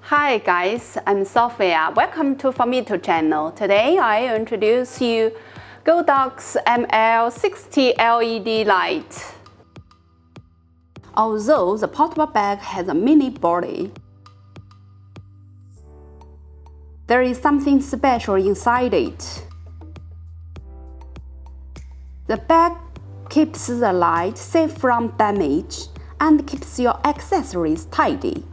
Hi guys, I'm Sophia. Welcome to Fomito channel. Today I introduce you Godox ML60 LED light. Although the portable bag has a mini body, there is something special inside it. The bag keeps the light safe from damage and keeps your accessories tidy.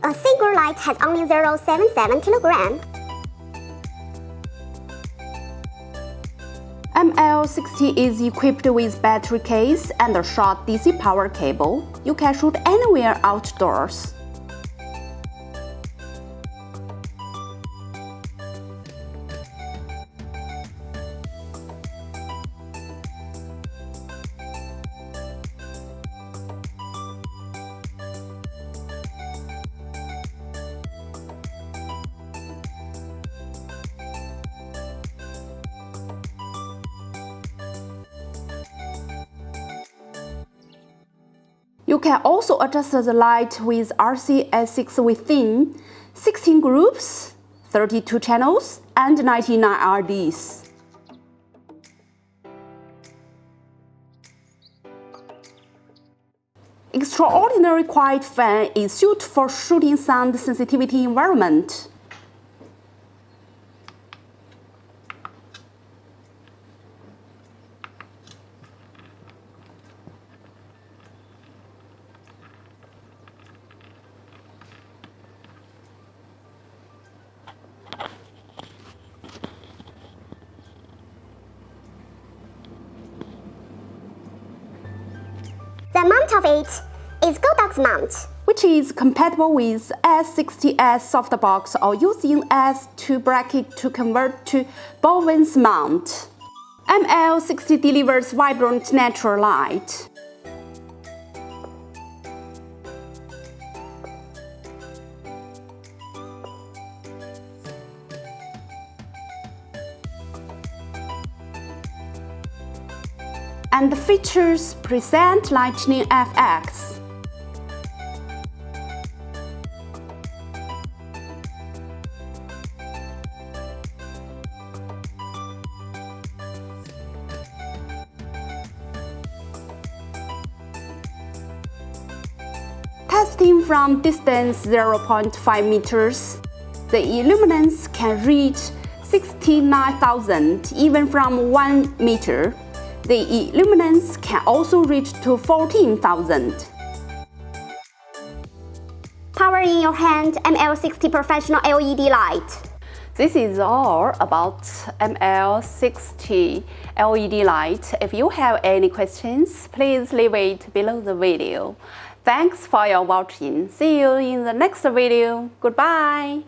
A single light has only 0.77 kg. ML60 is equipped with battery case and a short DC power cable. You can shoot anywhere outdoors. You can also adjust the light with RCS6 within 16 groups, 32 channels, and 99 RDs. Extraordinary quiet fan is suited for shooting sound sensitivity environment. The mount of it is Godox mount, which is compatible with S60S softbox or using S2 bracket to convert to Bovins mount. ML60 delivers vibrant natural light. And the features present lightning FX. Testing from distance 0.5 meters, the illuminance can reach 69,000 even from 1 meter. The illuminance can also reach to 14,000. Power in your hand, ML60 professional LED light. This is all about ML60 LED light. If you have any questions, please leave it below the video. Thanks for your watching. See you in the next video. Goodbye.